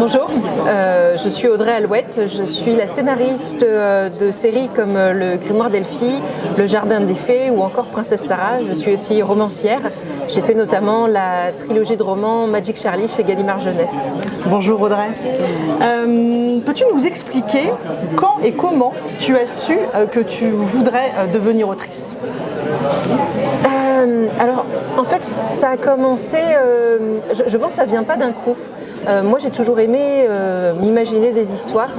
Bonjour, je suis Audrey Alouette, je suis la scénariste de séries comme Le Grimoire d'Elphie, Le Jardin des Fées ou encore Princesse Sarah. Je suis aussi romancière. J'ai fait notamment la trilogie de romans Magic Charlie chez Gallimard Jeunesse. Bonjour Audrey. Peux-tu nous expliquer quand et comment tu as su que tu voudrais devenir autrice ? Alors, en fait, ça a commencé, je pense que ça ne vient pas d'un coup. Moi, j'ai toujours aimé m'imaginer des histoires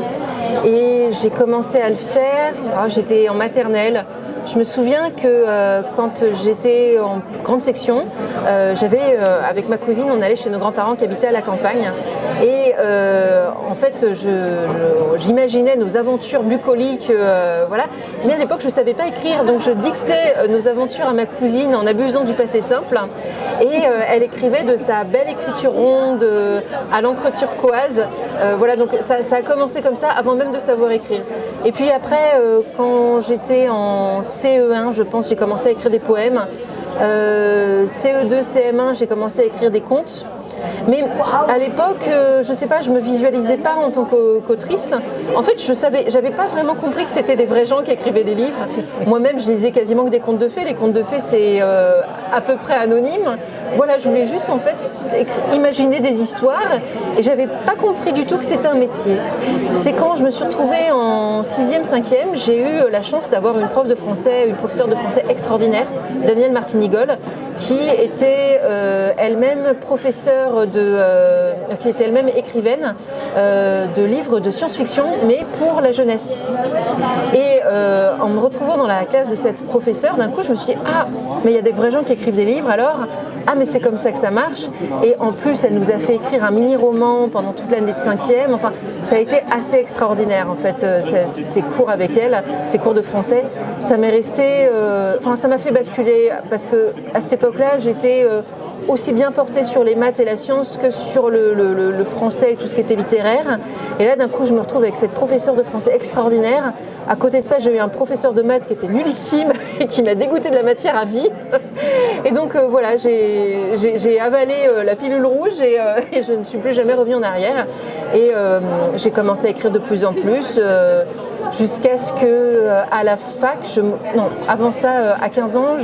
et j'ai commencé à le faire, j'étais en maternelle. Je me souviens que quand j'étais en grande section, avec ma cousine, on allait chez nos grands-parents qui habitaient à la campagne. Et en fait, j'imaginais nos aventures bucoliques, voilà. Mais à l'époque, je ne savais pas écrire, donc je dictais nos aventures à ma cousine en abusant du passé simple. Et elle écrivait de sa belle écriture ronde à l'encre turquoise. Voilà, donc ça a commencé comme ça, avant même de savoir écrire. Et puis après, quand j'étais en CE1, je pense, j'ai commencé à écrire des poèmes. CE2, CM1, j'ai commencé à écrire des contes. Mais à l'époque, je sais pas, je me visualisais pas en tant qu'autrice. En fait, j'avais pas vraiment compris que c'était des vrais gens qui écrivaient des livres. Moi-même, je lisais quasiment que des contes de fées. Les contes de fées, c'est à peu près anonyme. Voilà, je voulais juste en fait imaginer des histoires et j'avais pas compris du tout que c'était un métier. C'est quand je me suis retrouvée en 6e, 5e, j'ai eu la chance d'avoir une professeure de français extraordinaire, Danielle Martinigol, qui était elle-même professeure qui était elle-même écrivaine de livres de science-fiction, mais pour la jeunesse. Et en me retrouvant dans la classe de cette professeure, d'un coup, je me suis dit « Ah, mais il y a des vrais gens qui écrivent des livres, alors ah, mais c'est comme ça que ça marche ». Et en plus, elle nous a fait écrire un mini-roman pendant toute l'année de 5e. Enfin, ça a été assez extraordinaire, en fait, ces cours avec elle, ces cours de français. Ça m'est resté... ça m'a fait basculer, parce qu'à cette époque-là, j'étais... aussi bien portée sur les maths et la science que sur le français et tout ce qui était littéraire. Et là, d'un coup, je me retrouve avec cette professeure de français extraordinaire. À côté de ça, j'ai eu un professeur de maths qui était nullissime et qui m'a dégoûté de la matière à vie. Et donc, voilà, j'ai avalé la pilule rouge et je ne suis plus jamais revenue en arrière. Et j'ai commencé à écrire de plus en plus jusqu'à ce que, à la fac, avant ça, à 15 ans,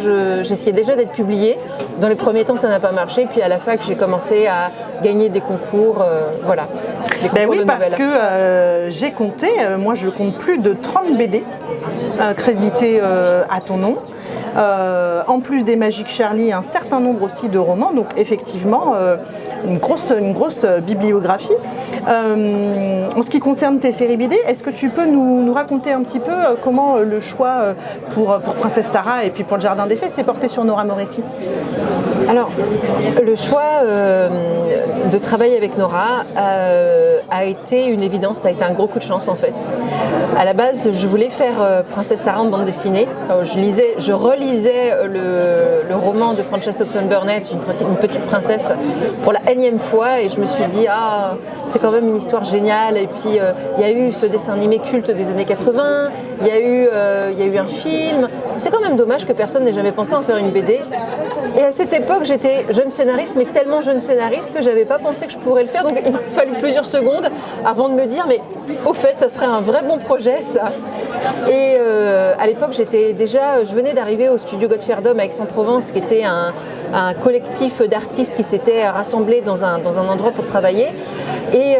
j'essayais déjà d'être publiée. Dans les premiers temps, ça n'a pas marché. Puis à la fac, j'ai commencé à gagner des concours, voilà. Des concours de parce nouvelles. que j'ai compté, moi je compte plus de 30 BD crédités à ton nom. En plus des Magic Charlie, un certain nombre aussi de romans, donc effectivement une grosse bibliographie. En ce qui concerne tes séries BD, est-ce que tu peux nous raconter un petit peu comment le choix pour Princesse Sarah et puis pour Le Jardin des Fées s'est porté sur Nora Moretti ? Alors, le choix de travailler avec Nora a été une évidence, ça a été un gros coup de chance en fait. À la base, je voulais faire Princesse Sarah en bande dessinée. Je relisais le roman de Frances Hodgson Burnett, une petite princesse, pour la énième fois et je me suis dit c'est quand même une histoire géniale. Et puis il y a eu ce dessin animé culte des années 80, il y a eu un film. C'est quand même dommage que personne n'ait jamais pensé à en faire une BD. Et à cette époque, j'étais jeune scénariste, mais tellement jeune scénariste que j'avais pas pensé que je pourrais le faire. Donc il m'a fallu plusieurs secondes avant de me dire, mais au fait, ça serait un vrai bon projet, ça. Et à l'époque, je venais d'arriver au studio Godferdom à Aix-en-Provence, qui était un collectif d'artistes qui s'étaient rassemblés dans un endroit pour travailler. Et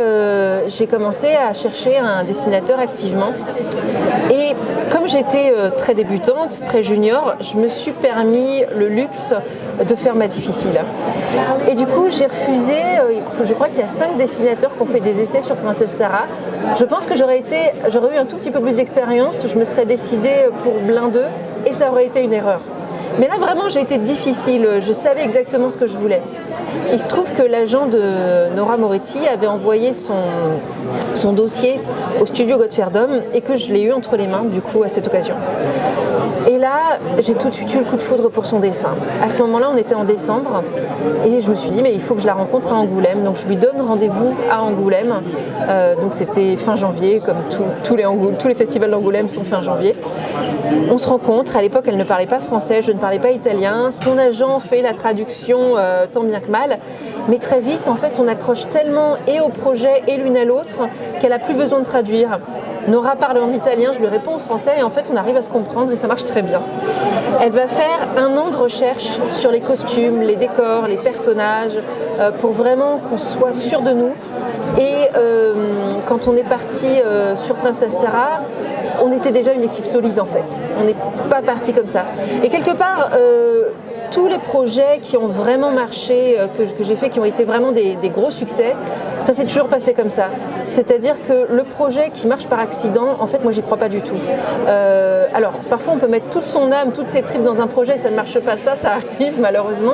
j'ai commencé à chercher un dessinateur activement. Et comme j'étais très débutante, très junior, je me suis permis le luxe de faire ma difficile. Et du coup, j'ai refusé, je crois qu'il y a 5 dessinateurs qui ont fait des essais sur Princesse Sarah. Je pense que j'aurais eu un tout petit peu plus d'expérience, je me serais décidée pour Blin 2 et ça aurait été une erreur. Mais là, vraiment, j'ai été difficile. Je savais exactement ce que je voulais. Il se trouve que l'agent de Nora Moretti avait envoyé son dossier au studio Godferdom et que je l'ai eu entre les mains, du coup, à cette occasion. Et là, j'ai tout de suite eu le coup de foudre pour son dessin. À ce moment-là, on était en décembre et je me suis dit, mais il faut que je la rencontre à Angoulême. Donc, je lui donne donne rendez-vous à Angoulême. Donc c'était fin janvier, comme tous les festivals d'Angoulême sont fin janvier. On se rencontre, à l'époque elle ne parlait pas français, je ne parlais pas italien. Son agent fait la traduction tant bien que mal. Mais très vite, en fait, on accroche tellement et au projet et l'une à l'autre qu'elle n'a plus besoin de traduire. Nora parle en italien, je lui réponds en français et en fait on arrive à se comprendre et ça marche très bien. Elle va faire 1 an de recherche sur les costumes, les décors, les personnages pour vraiment qu'on soit sûr de nous. Et quand on est parti sur Princesse Sarah, on était déjà une équipe solide en fait. On n'est pas parti comme ça. Et quelque part, tous les projets qui ont vraiment marché, que j'ai fait, qui ont été vraiment des gros succès, ça s'est toujours passé comme ça. C'est-à-dire que le projet qui marche par accident, en fait, moi, j'y crois pas du tout. Alors, parfois, on peut mettre toute son âme, toutes ses tripes dans un projet, ça ne marche pas, ça arrive malheureusement.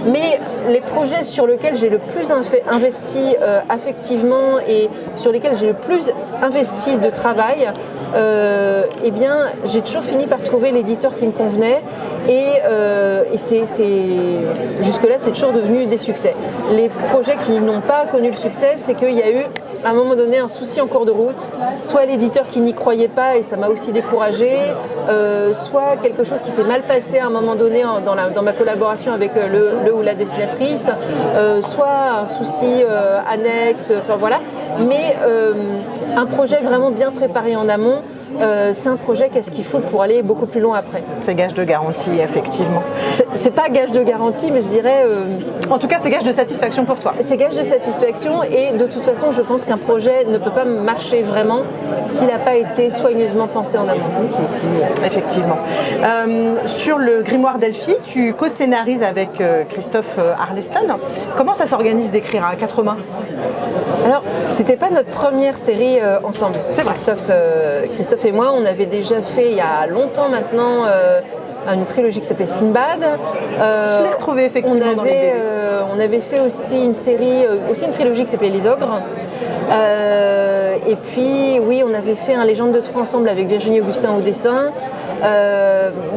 Mais les projets sur lesquels j'ai le plus investi affectivement et sur lesquels j'ai le plus investi de travail, eh bien, j'ai toujours fini par trouver l'éditeur qui me convenait et jusque-là, c'est toujours devenu des succès. Les projets qui n'ont pas connu le succès, c'est qu'il y a eu à un moment donné un souci en cours de route, soit l'éditeur qui n'y croyait pas et ça m'a aussi découragée, soit quelque chose qui s'est mal passé à un moment donné dans ma collaboration avec le ou la dessinatrice, soit un souci annexe, enfin voilà. Mais un projet vraiment bien préparé en amont, c'est un projet qu'est-ce qu'il faut pour aller beaucoup plus loin après. C'est gage de garantie, effectivement. C'est pas gage de garantie, mais je dirais... En tout cas, c'est gage de satisfaction pour toi. C'est gage de satisfaction et de toute façon, je pense qu'un projet ne peut pas marcher vraiment s'il n'a pas été soigneusement pensé en amont. Effectivement. Sur le grimoire d'Elphie, tu co-scénarises avec Christophe Arleston. Comment ça s'organise d'écrire à 4 mains ? Alors, c'était pas notre première série ensemble. Christophe et moi, on avait déjà fait il y a longtemps maintenant une trilogie qui s'appelait Simbad. Je l'ai retrouvée effectivement dans les BD. On avait fait aussi une série, aussi une trilogie qui s'appelait Les Ogres. Et puis, oui, on avait fait un Légende de Troie ensemble avec Virginie Augustin au dessin.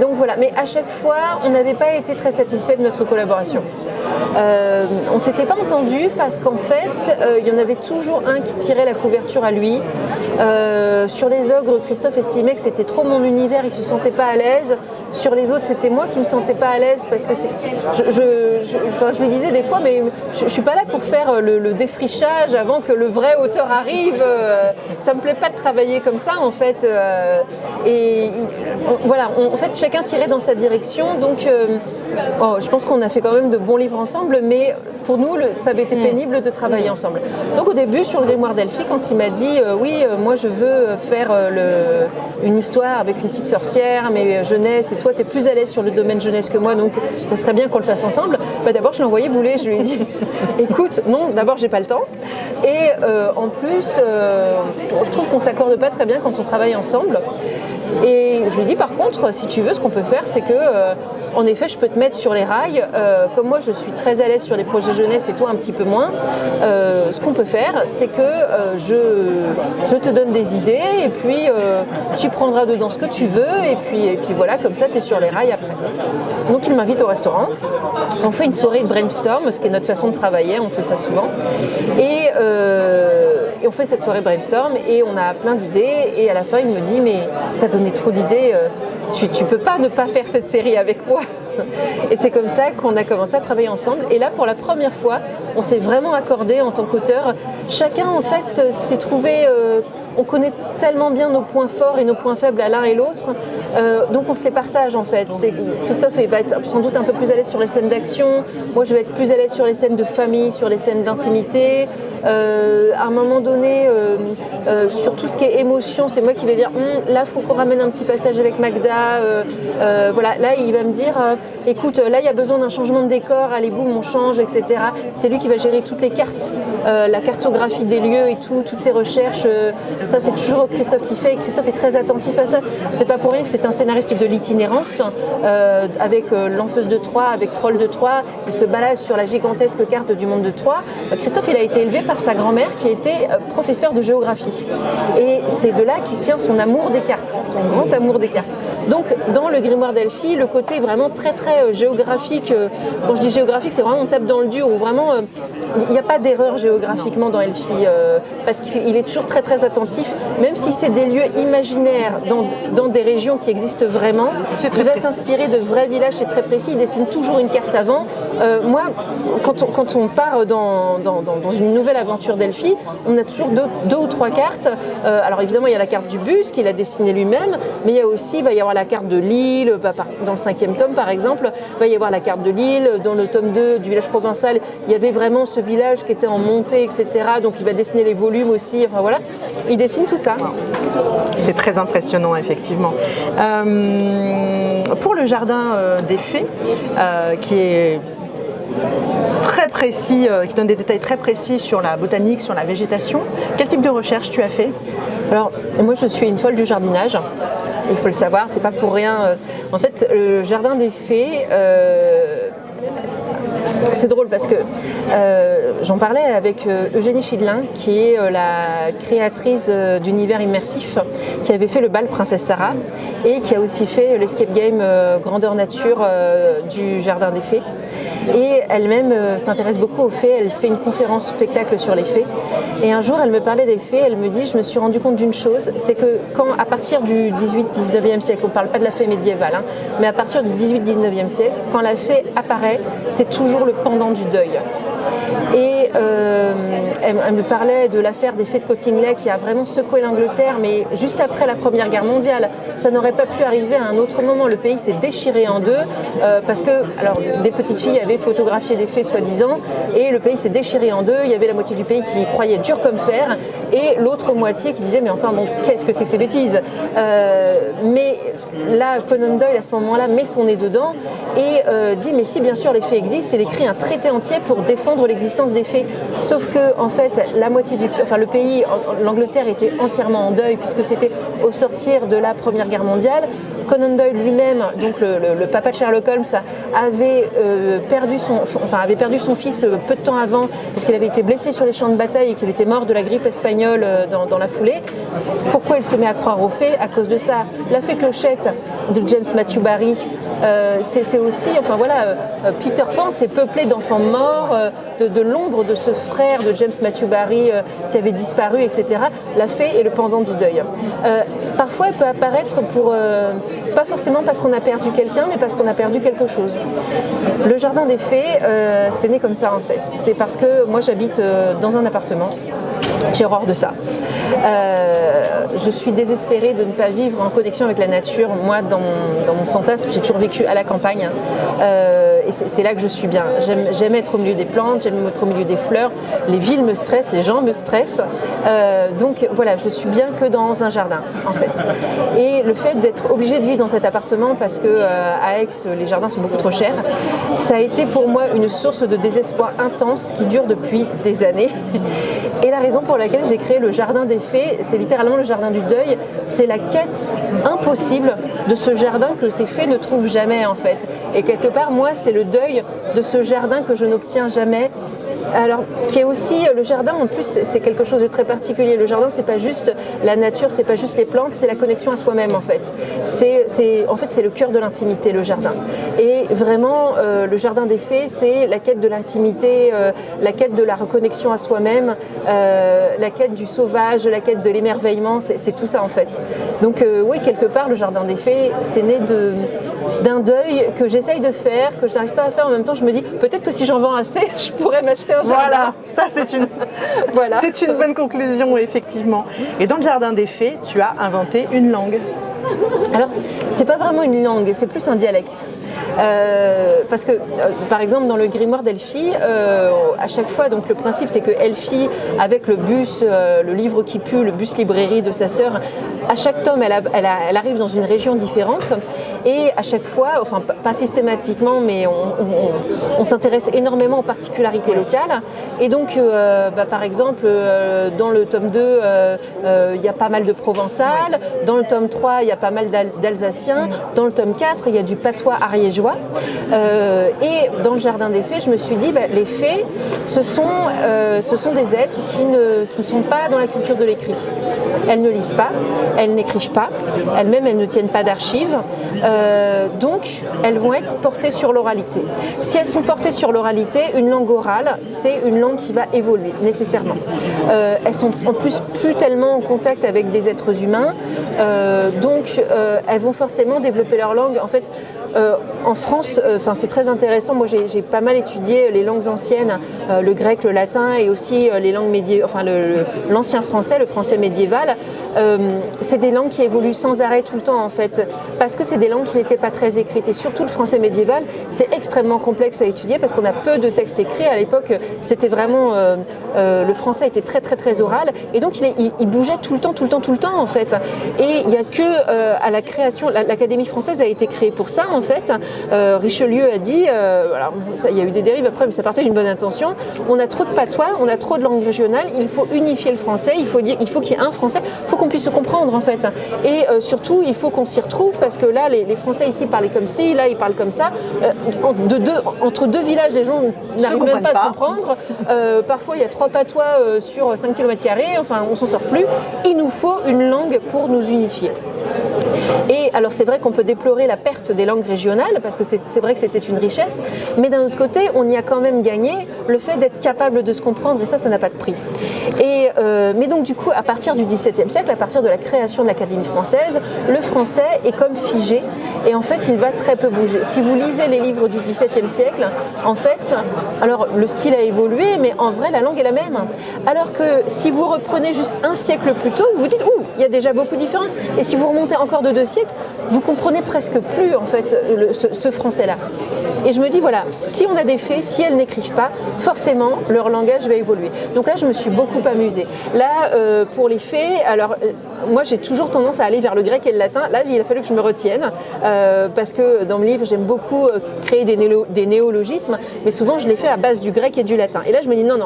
Donc voilà, mais à chaque fois, on n'avait pas été très satisfait de notre collaboration. On ne s'était pas entendu parce qu'en fait, il y en avait toujours un qui tirait la couverture à lui. Sur Les Ogres, Christophe estimait que c'était trop mon univers, il ne se sentait pas à l'aise. Sur les autres, c'était moi qui ne me sentais pas à l'aise parce que je lui disais des fois, mais je ne suis pas là pour faire le défrichage avant que le vrai auteur arrive. Ça ne me plaît pas de travailler comme ça, en fait. Voilà, en fait, chacun tirait dans sa direction. Donc, je pense qu'on a fait quand même de bons livres ensemble, mais pour nous, ça avait été pénible de travailler ensemble. Donc, au début, sur le grimoire d'Elphie, quand il m'a dit oui, moi, je veux faire une histoire avec une petite sorcière, mais jeunesse, et toi, tu es plus à l'aise sur le domaine jeunesse que moi, donc ça serait bien qu'on le fasse ensemble. D'abord, je l'ai envoyé bouler. Je lui ai dit écoute, non, d'abord, j'ai pas le temps. Et en plus, je trouve qu'on s'accorde pas très bien quand on travaille ensemble. Et je lui ai dit par contre, si tu veux, ce qu'on peut faire, c'est que en effet, je peux te mettre sur les rails. Comme moi, je suis très à l'aise sur les projets jeunesse et toi un petit peu moins. Ce qu'on peut faire, c'est que je te donne des idées et puis tu prendras dedans ce que tu veux et puis voilà, comme ça, tu es sur les rails après. Donc, il m'invite au restaurant. On fait une soirée de brainstorm, ce qui est notre façon de travailler. On fait ça souvent. Et on fait cette soirée brainstorm et on a plein d'idées. Et à la fin, il me dit mais t'as donné trop d'idées. Tu peux pas ne pas faire cette série avec moi. Et c'est comme ça qu'on a commencé à travailler ensemble. Et là, pour la première fois, on s'est vraiment accordé en tant qu'auteur. Chacun, en fait, s'est trouvé... on connaît tellement bien nos points forts et nos points faibles à l'un et l'autre. Donc, on se les partage, en fait. Christophe va être sans doute un peu plus à l'aise sur les scènes d'action. Moi, je vais être plus à l'aise sur les scènes de famille, sur les scènes d'intimité. À un moment donné, sur tout ce qui est émotion, c'est moi qui vais dire là, il faut qu'on ramène un petit passage avec Magda. Voilà, là, il va me dire écoute, là, il y a besoin d'un changement de décor. Allez, boum, on change, etc. C'est lui qui va gérer toutes les cartes, la cartographie des lieux et tout, toutes ces recherches. Ça, c'est toujours Christophe qui fait. Et Christophe est très attentif à ça. C'est pas pour rien que c'est un scénariste de l'itinérance avec l'Enfeuse de Troie, avec Troll de Troie. Il se balade sur la gigantesque carte du monde de Troie. Christophe, il a été élevé par sa grand-mère qui était professeure de géographie. Et c'est de là qu'il tient son amour des cartes, son grand amour des cartes. Donc dans le grimoire d'Elfie, le côté vraiment très très géographique, quand je dis géographique, c'est vraiment on tape dans le dur, où vraiment il n'y a pas d'erreur géographiquement dans Elfie, parce qu'il est toujours très très attentif, même si c'est des lieux imaginaires dans des régions qui existent vraiment, il va s'inspirer de vrais villages, c'est très précis, il dessine toujours une carte avant. Moi, quand on part dans une nouvelle aventure d'Elfie, on a toujours deux ou trois cartes. Alors évidemment, il y a la carte du bus qu'il a dessinée lui-même, mais il va y avoir la carte de l'île, dans le 5e tome par exemple, il va y avoir la carte de l'île, dans le tome 2 du village provincial, il y avait vraiment ce village qui était en montée, etc. Donc il va dessiner les volumes aussi, enfin voilà, il dessine tout ça. C'est très impressionnant, effectivement. Pour le jardin des fées, qui est très précis, qui donne des détails très précis sur la botanique, sur la végétation, quel type de recherche tu as fait? Alors, moi je suis une folle du jardinage. Il faut le savoir, c'est pas pour rien. En fait, le jardin des fées, c'est drôle parce que j'en parlais avec Eugénie Chidlin, qui est la créatrice d'univers immersif, qui avait fait le bal Princesse Sarah et qui a aussi fait l'escape game grandeur nature du jardin des fées. Et elle-même s'intéresse beaucoup aux fées, elle fait une conférence spectacle sur les fées. Et un jour, elle me parlait des fées, elle me dit, je me suis rendu compte d'une chose, c'est que à partir du 18-19e siècle, on ne parle pas de la fée médiévale, hein, mais à partir du 18-19e siècle, quand la fée apparaît, c'est toujours le pendant du deuil. Et elle me parlait de l'affaire des fées de Cottingley qui a vraiment secoué l'Angleterre, mais juste après la Première Guerre mondiale. Ça n'aurait pas pu arriver à un autre moment. Le pays s'est déchiré en deux parce que des petites filles avaient photographié des fées soi-disant et le pays s'est déchiré en deux. Il y avait la moitié du pays qui croyait dur comme fer et l'autre moitié qui disait mais enfin bon, qu'est-ce que c'est que ces bêtises mais là, Conan Doyle à ce moment-là met son nez dedans et dit mais si bien sûr les fées existent, il écrit un traité entier pour défendre l'existence des fées. Sauf que en fait, le pays, l'Angleterre était entièrement en deuil puisque c'était au sortir de la Première Guerre mondiale. Conan Doyle lui-même, donc le papa de Sherlock Holmes, avait perdu son fils peu de temps avant parce qu'il avait été blessé sur les champs de bataille et qu'il était mort de la grippe espagnole dans la foulée. Pourquoi il se met à croire aux fées? À cause de ça. La fée Clochette de James Matthew Barrie, c'est aussi, Peter Pan, c'est peuplé d'enfants morts, de l'ombre de ce frère de James Matthew Barrie qui avait disparu, etc. La fée est le pendant du deuil. Parfois, elle peut apparaître pas forcément parce qu'on a perdu quelqu'un, mais parce qu'on a perdu quelque chose. Le jardin des fées, c'est né comme ça en fait. C'est parce que moi j'habite dans un appartement. J'ai horreur de ça. Je suis désespérée de ne pas vivre en connexion avec la nature. Moi, dans mon fantasme, j'ai toujours vécu à la campagne. Et c'est là que je suis bien. J'aime être au milieu des plantes, j'aime être au milieu des fleurs. Les villes me stressent, les gens me stressent. Donc voilà, je suis bien que dans un jardin, en fait. Et le fait d'être obligée de vivre dans cet appartement, parce que à Aix, les jardins sont beaucoup trop chers, ça a été pour moi une source de désespoir intense qui dure depuis des années. Et la raison pour laquelle j'ai créé le jardin des fées, c'est littéralement le jardin du deuil. C'est la quête impossible de ce jardin que ces fées ne trouvent jamais en fait. Et quelque part, moi, c'est le deuil de ce jardin que je n'obtiens jamais. Alors, qui est aussi le jardin, en plus, c'est quelque chose de très particulier. Le jardin, c'est pas juste la nature, c'est pas juste les plantes, c'est la connexion à soi-même en fait. C'est le cœur de l'intimité, le jardin. Et vraiment, le jardin des fées, c'est la quête de l'intimité, la quête de la reconnexion à soi-même, la quête du sauvage, la quête de l'émerveillement, c'est tout ça en fait. Donc oui, quelque part, le jardin des fées, c'est né d'un deuil que j'essaye de faire, que je n'arrive pas à faire. En même temps, je me dis, peut-être que si j'en vends assez, je pourrais m'acheter un jardin. Voilà, ça c'est une bonne conclusion, effectivement. Et dans le jardin des fées, tu as inventé une langue. Alors, c'est pas vraiment une langue, c'est plus un dialecte. Parce que, par exemple, dans le grimoire d'Elfie, à chaque fois, donc le principe c'est que Elfie, avec le bus, le livre qui pue, le bus librairie de sa sœur, à chaque tome, elle arrive dans une région différente. Et à chaque fois, enfin pas systématiquement, mais on s'intéresse énormément aux particularités locales. Et donc, par exemple, dans le tome 2, il y a pas mal de provençal. Dans le tome 3, il y y a pas mal d'Alsaciens. Dans le tome 4, il y a du patois ariégeois. Et dans le Jardin des Fées, je me suis dit, les fées, ce sont des êtres qui ne sont pas dans la culture de l'écrit. Elles ne lisent pas, elles n'écrivent pas, elles-mêmes elles ne tiennent pas d'archives, donc elles vont être portées sur l'oralité. Si elles sont portées sur l'oralité, une langue orale, c'est une langue qui va évoluer nécessairement. Elles sont en plus plus tellement en contact avec des êtres humains, donc elles vont forcément développer leur langue. En fait, en France, c'est très intéressant. Moi, j'ai pas mal étudié les langues anciennes, le grec, le latin et aussi les langues médiévales, l'ancien français, le français médiéval. C'est des langues qui évoluent sans arrêt tout le temps, en fait, parce que c'est des langues qui n'étaient pas très écrites. Et surtout, le français médiéval, c'est extrêmement complexe à étudier parce qu'on a peu de textes écrits. À l'époque, c'était vraiment le français était très très très oral, et donc il bougeait tout le temps, en fait. Et il n'y a que à la création, l'Académie française a été créée pour ça, en fait. Richelieu a dit, alors il y a eu des dérives après, mais ça partait d'une bonne intention. On a trop de patois, on a trop de langues régionales. Il faut unifier le français. Il faut qu'il y ait un français. Il faut qu'on puisse se comprendre, en fait. Et surtout, il faut qu'on s'y retrouve parce que là, les Français ici parlaient comme ci, là ils parlent comme ça. Entre deux villages, les gens n'arrivent même pas à se comprendre. Parfois, il y a 3 patois sur 5 km². Enfin, on s'en sort plus. Il nous faut une langue pour nous unifier. Et alors c'est vrai qu'on peut déplorer la perte des langues régionales parce que c'est vrai que c'était une richesse, mais d'un autre côté on y a quand même gagné le fait d'être capable de se comprendre, et ça n'a pas de prix. Mais donc du coup à partir du XVIIe siècle, à partir de la création de l'Académie française, le français est comme figé et en fait il va très peu bouger. Si vous lisez les livres du XVIIe siècle, en fait, alors le style a évolué, mais en vrai la langue est la même. Alors que si vous reprenez juste un siècle plus tôt, vous dites ouh, il y a déjà beaucoup de différences. Et si vous remontez encore de 2 siècles, vous comprenez presque plus en fait ce français-là. Et je me dis voilà, si on a des fées, si elles n'écrivent pas, forcément leur langage va évoluer. Donc là, je me suis beaucoup amusée. Là, pour les fées, alors moi j'ai toujours tendance à aller vers le grec et le latin. Là, il a fallu que je me retienne parce que dans mes livres, j'aime beaucoup créer des néologismes, mais souvent je les fais à base du grec et du latin. Et là, je me dis non,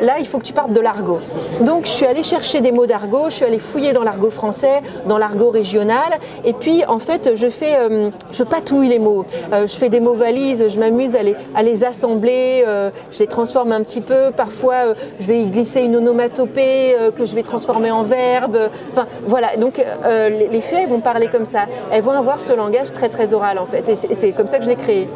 là, il faut que tu partes de l'argot. Donc, je suis allée chercher des mots d'argot, je suis allée fouiller dans l'argot français, dans l'argot régional, et puis en fait, je patouille les mots. Je fais des mots valises, je m'amuse à les assembler, je les transforme un petit peu. Parfois, je vais y glisser une onomatopée que je vais transformer en verbe. Enfin, voilà. Donc, les fées, elles vont parler comme ça. Elles vont avoir ce langage très, très oral, en fait. Et c'est comme ça que je l'ai créé.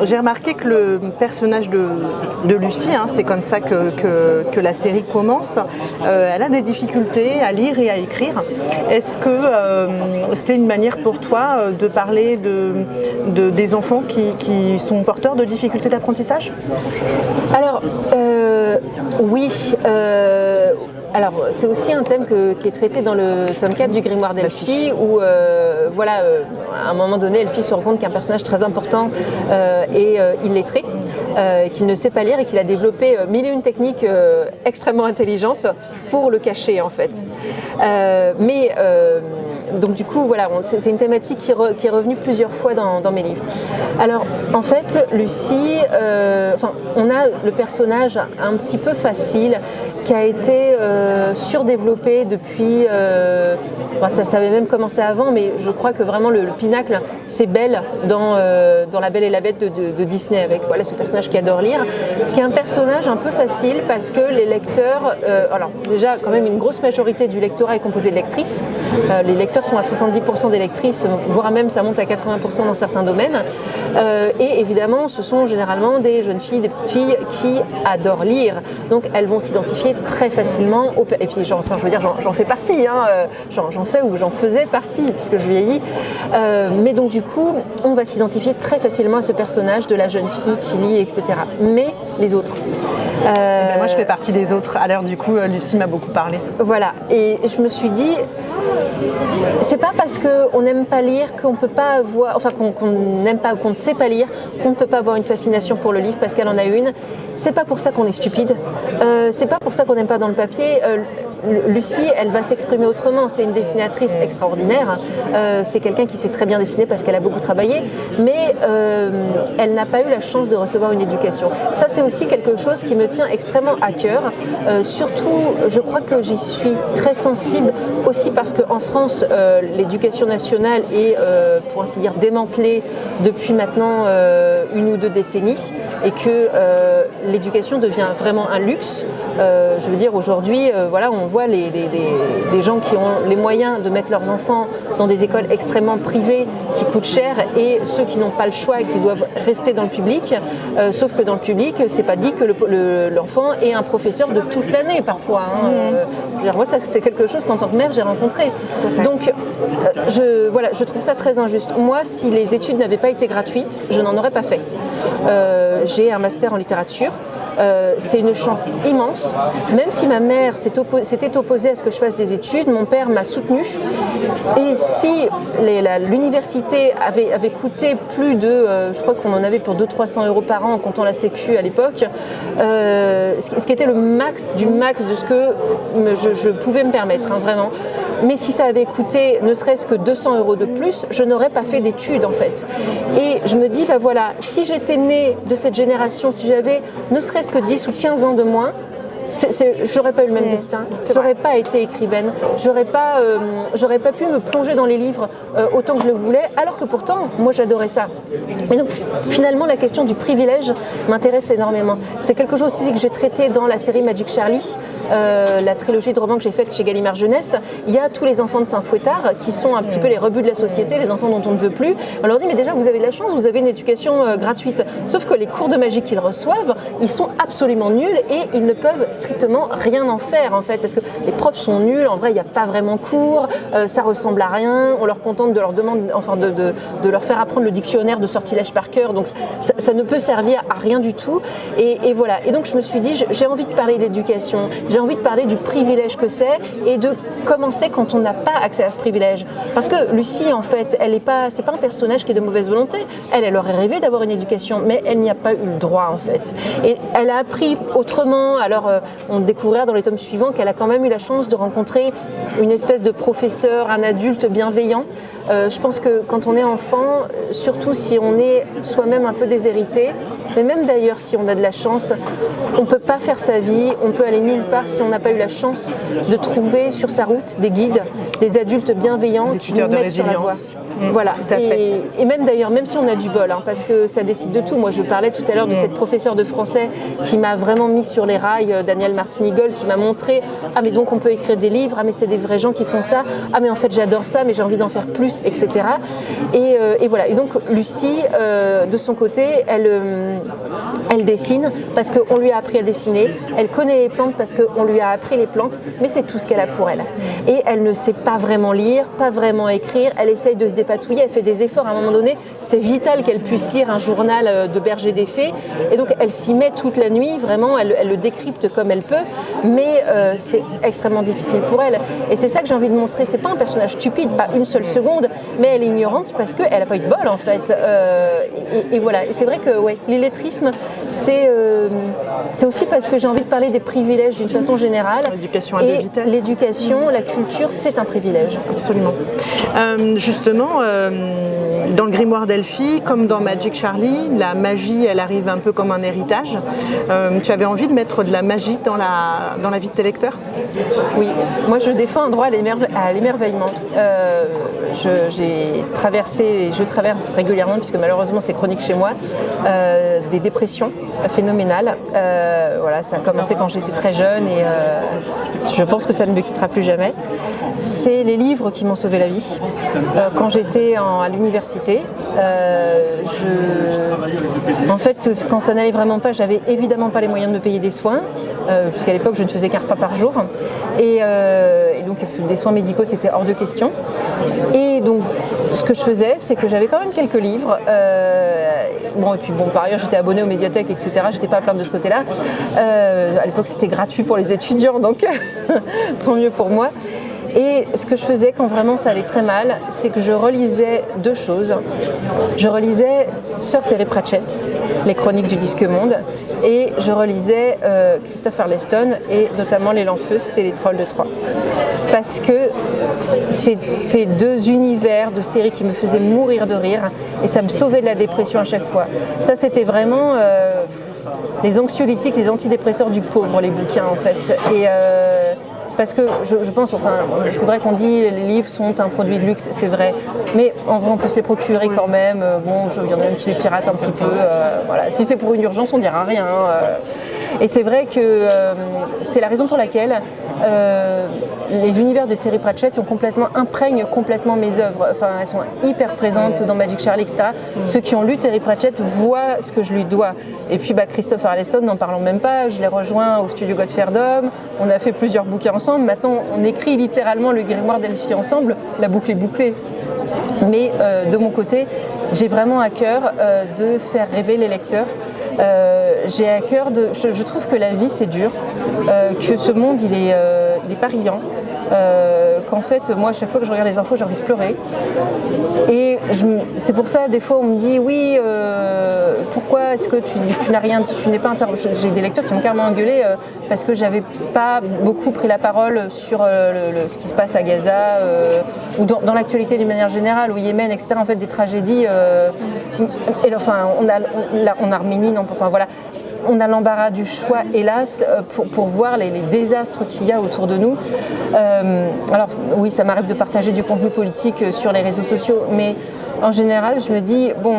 J'ai remarqué que le personnage de Lucie, c'est comme ça que la série commence, elle a des difficultés à lire et à écrire. Est-ce que c'était une manière pour toi de parler des enfants qui sont porteurs de difficultés d'apprentissage ? Alors, oui. Alors, c'est aussi un thème qui est traité dans le tome 4 du Grimoire d'Elphie, où à un moment donné, Elphie se rend compte qu'un personnage très important est illettré, qu'il ne sait pas lire et qu'il a développé 1001 techniques extrêmement intelligentes pour le cacher, en fait. Donc du coup, voilà, c'est une thématique qui est revenue plusieurs fois dans mes livres. Alors, en fait, Lucie, on a le personnage un petit peu facile qui a été surdéveloppé depuis... ça avait même commencé avant, mais je crois que vraiment le pinacle, c'est Belle dans La Belle et la Bête de Disney, avec ce personnage qui adore lire, qui est un personnage un peu facile parce que les lecteurs... alors déjà, quand même, une grosse majorité du lectorat est composé de lectrices. Les lecteurs sont à 70% des lectrices, voire même ça monte à 80% dans certains domaines. Et évidemment, ce sont généralement des jeunes filles, des petites filles qui adorent lire. Donc elles vont s'identifier très facilement. Et puis, j'en fais partie. J'en fais ou j'en faisais partie puisque je vieillis. Mais donc du coup, on va s'identifier très facilement à ce personnage de la jeune fille qui lit, etc. Mais les autres. Moi, je fais partie des autres. Alors du coup, Lucie m'a beaucoup parlé. Voilà. Et je me suis dit, c'est pas parce qu'on n'aime pas lire qu'on peut pas avoir, qu'on n'aime pas ou qu'on ne sait pas lire, qu'on ne peut pas avoir une fascination pour le livre parce qu'elle en a une. C'est pas pour ça qu'on est stupide. C'est pas pour ça qu'on n'aime pas dans le papier. Lucie, elle va s'exprimer autrement. C'est une dessinatrice extraordinaire. C'est quelqu'un qui sait très bien dessiner parce qu'elle a beaucoup travaillé, mais elle n'a pas eu la chance de recevoir une éducation. Ça, c'est aussi quelque chose qui me tient extrêmement à cœur. Surtout, je crois que j'y suis très sensible aussi parce qu'en France, l'éducation nationale est, pour ainsi dire, démantelée depuis maintenant 1 ou 2 décennies et que l'éducation devient vraiment un luxe. Je veux dire, aujourd'hui, voilà, on voit des gens qui ont les moyens de mettre leurs enfants dans des écoles extrêmement privées qui coûtent cher et ceux qui n'ont pas le choix et qui doivent rester dans le public. Sauf que dans le public, c'est pas dit que l'enfant est un professeur de toute l'année parfois. Je veux dire, moi, ça, c'est quelque chose qu'en tant que mère, j'ai rencontré. Donc, je trouve ça très injuste. Moi, si les études n'avaient pas été gratuites, je n'en aurais pas fait. J'ai un master en littérature. C'est une chance immense. Même si ma mère s'était opposée à ce que je fasse des études, mon père m'a soutenue. Et si l'université avait coûté plus de, je crois qu'on en avait pour 200-300 € par an en comptant la sécu à l'époque, ce qui était le max du max de ce que je pouvais me permettre, vraiment. Mais si ça avait coûté ne serait-ce que 200 € de plus, je n'aurais pas fait d'études en fait. Et je me dis, voilà, si j'étais née de cette génération, si j'avais ne serait-ce que 10 ou 15 ans de moins, j'aurais pas eu le même destin, j'aurais pas été écrivaine, j'aurais pas pu me plonger dans les livres autant que je le voulais, alors que pourtant, moi j'adorais ça. Et donc finalement, la question du privilège m'intéresse énormément. C'est quelque chose aussi que j'ai traité dans la série Magic Charlie, la trilogie de romans que j'ai faite chez Gallimard Jeunesse. Il y a tous les enfants de Saint-Fouettard qui sont un petit peu les rebuts de la société, les enfants dont on ne veut plus. On leur dit, mais déjà vous avez de la chance, vous avez une éducation gratuite. Sauf que les cours de magie qu'ils reçoivent, ils sont absolument nuls et ils ne peuvent strictement rien en faire en fait, parce que les profs sont nuls, en vrai il n'y a pas vraiment cours, ça ressemble à rien, on leur contente de leur demander, enfin de leur faire apprendre le dictionnaire de sortilège par cœur, donc ça ne peut servir à rien du tout, et voilà. Et donc je me suis dit, j'ai envie de parler d'éducation, j'ai envie de parler du privilège que c'est et de comment c'est quand on n'a pas accès à ce privilège, parce que Lucie en fait, c'est pas un personnage qui est de mauvaise volonté, elle aurait rêvé d'avoir une éducation, mais elle n'y a pas eu le droit en fait, et elle a appris autrement. Alors on découvrira dans les tomes suivants qu'elle a quand même eu la chance de rencontrer une espèce de professeur, un adulte bienveillant. Je pense que quand on est enfant, surtout si on est soi-même un peu déshérité, mais même d'ailleurs si on a de la chance, on ne peut pas faire sa vie, on peut aller nulle part si on n'a pas eu la chance de trouver sur sa route des guides, des adultes bienveillants qui nous mettent sur la voie. Voilà, et même d'ailleurs, même si on a du bol, parce que ça décide de tout. Moi je parlais tout à l'heure de cette professeure de français qui m'a vraiment mis sur les rails, Danielle Martinigol, qui m'a montré, mais donc on peut écrire des livres, mais c'est des vrais gens qui font ça, mais en fait j'adore ça, mais j'ai envie d'en faire plus, etc. Et voilà, et donc Lucie, de son côté, elle dessine parce qu'on lui a appris à dessiner, elle connaît les plantes parce qu'on lui a appris les plantes, mais c'est tout ce qu'elle a pour elle. Et elle ne sait pas vraiment lire, pas vraiment écrire, elle essaye de se dépatouiller, elle fait des efforts à un moment donné, c'est vital qu'elle puisse lire un journal de Berger des Fées, et donc elle s'y met toute la nuit, vraiment, elle le décrypte comme elle peut, mais c'est extrêmement difficile pour elle. Et c'est ça que j'ai envie de montrer, c'est pas un personnage stupide, pas une seule seconde, mais elle est ignorante parce qu'elle n'a pas eu de bol en fait. Et voilà, et c'est vrai que l'illettrisme, c'est aussi parce que j'ai envie de parler des privilèges d'une façon générale. L'éducation à deux vitesses. L'éducation, la culture, c'est un privilège. Absolument. Justement, dans le grimoire d'Elphie, comme dans Magic Charlie, la magie, elle arrive un peu comme un héritage. Tu avais envie de mettre de la magie dans la vie de tes lecteurs ? Oui, moi je défends un droit à l'émerveillement. Je traverse régulièrement, puisque malheureusement c'est chronique chez moi, des dépressions phénoménales. Voilà, ça a commencé quand j'étais très jeune et je pense que ça ne me quittera plus jamais. C'est les livres qui m'ont sauvé la vie. Quand j'étais à l'université, en fait, quand ça n'allait vraiment pas, j'avais évidemment pas les moyens de me payer des soins, puisqu'à l'époque je ne faisais qu'un repas par jour, et donc des soins médicaux c'était hors de question. Et donc ce que je faisais, c'est que j'avais quand même quelques livres. Et puis par ailleurs j'étais abonnée aux médiathèques, etc. J'étais pas à plaindre de ce côté-là. À l'époque c'était gratuit pour les étudiants, donc tant mieux pour moi. Et ce que je faisais quand vraiment ça allait très mal, c'est que je relisais deux choses. Je relisais Sir Terry Pratchett, les chroniques du Disque Monde, et je relisais Christopher Leston, et notamment L'Élan Feu, c'était les Trolls de Troie. Parce que c'était deux univers de séries qui me faisaient mourir de rire, et ça me sauvait de la dépression à chaque fois. Ça, c'était vraiment les anxiolytiques, les antidépresseurs du pauvre, les bouquins en fait. Et parce que je pense, enfin, c'est vrai qu'on dit les livres sont un produit de luxe, c'est vrai, mais en vrai on peut se les procurer quand même. Bon, il y en a même qui les piratent un petit peu. Voilà. Si c'est pour une urgence, on dira rien. Et c'est vrai que c'est la raison pour laquelle les univers de Terry Pratchett imprègnent complètement mes œuvres. Enfin, elles sont hyper présentes dans Magic Charlie, etc. Ceux qui ont lu Terry Pratchett voient ce que je lui dois. Et puis Christopher Leston, n'en parlons même pas, je l'ai rejoint au studio Godferdom, on a fait plusieurs bouquins ensemble. Maintenant, on écrit littéralement le grimoire d'Elphie ensemble, la boucle est bouclée. Mais de mon côté, j'ai vraiment à cœur de faire rêver les lecteurs. J'ai à cœur je trouve que la vie c'est dur, que ce monde il est pas riant, qu'en fait moi à chaque fois que je regarde les infos j'ai envie de pleurer. Et c'est pour ça des fois on me dit oui pourquoi est-ce que tu n'as rien dit, tu n'es pas j'ai des lecteurs qui m'ont carrément engueulé parce que j'avais pas beaucoup pris la parole sur ce qui se passe à Gaza ou dans l'actualité d'une manière générale, au Yémen, etc. En fait des tragédies en Arménie, enfin voilà. On a l'embarras du choix, hélas, pour voir les désastres qu'il y a autour de nous. Alors oui, ça m'arrive de partager du contenu politique sur les réseaux sociaux, mais en général, je me dis, bon,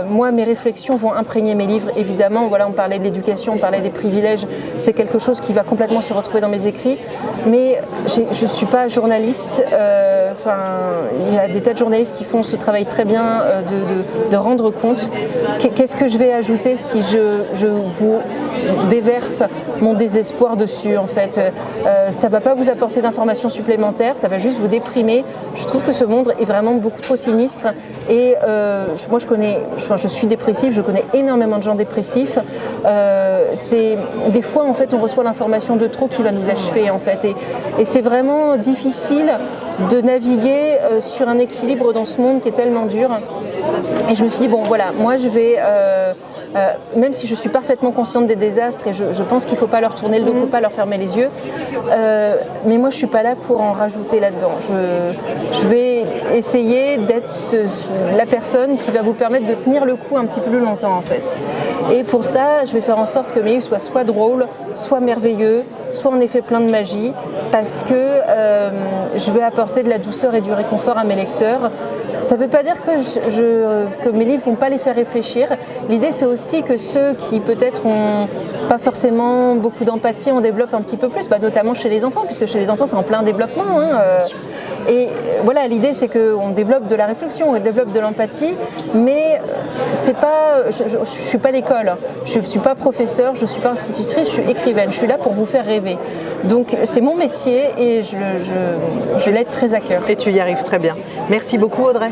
moi, mes réflexions vont imprégner mes livres, évidemment. Voilà, on parlait de l'éducation, on parlait des privilèges. C'est quelque chose qui va complètement se retrouver dans mes écrits. Mais je ne suis pas journaliste. Il y a des tas de journalistes qui font ce travail très bien de rendre compte. Qu'est-ce que je vais ajouter si je vous déverse mon désespoir dessus, en fait. Ça ne va pas vous apporter d'informations supplémentaires, ça va juste vous déprimer. Je trouve que ce monde est vraiment beaucoup trop sinistre. Et moi, je suis dépressive, je connais énormément de gens dépressifs. Des fois, en fait, on reçoit l'information de trop qui va nous achever, en fait. Et c'est vraiment difficile de naviguer sur un équilibre dans ce monde qui est tellement dur. Et je me suis dit, bon, voilà, moi, je vais... même si je suis parfaitement consciente des désastres et je pense qu'il ne faut pas leur tourner le dos, il ne faut pas leur fermer les yeux, mais moi je ne suis pas là pour en rajouter là-dedans. Je vais essayer d'être la personne qui va vous permettre de tenir le coup un petit peu plus longtemps en fait. Et pour ça, je vais faire en sorte que mes livres soient soit drôles, soit merveilleux, soit en effet plein de magie, parce que je vais apporter de la douceur et du réconfort à mes lecteurs. Ça ne veut pas dire que mes livres ne vont pas les faire réfléchir. L'idée, c'est aussi que ceux qui peut-être n'ont pas forcément beaucoup d'empathie, on développe un petit peu plus, notamment chez les enfants, puisque chez les enfants, c'est en plein développement. Et voilà, l'idée, c'est qu'on développe de la réflexion, on développe de l'empathie, mais c'est pas, je ne suis pas l'école, je ne suis pas professeure, je ne suis pas institutrice, je suis écrivaine, je suis là pour vous faire rêver. Donc, c'est mon métier et je l'aide très à cœur. Et tu y arrives très bien. Merci beaucoup, Audrey.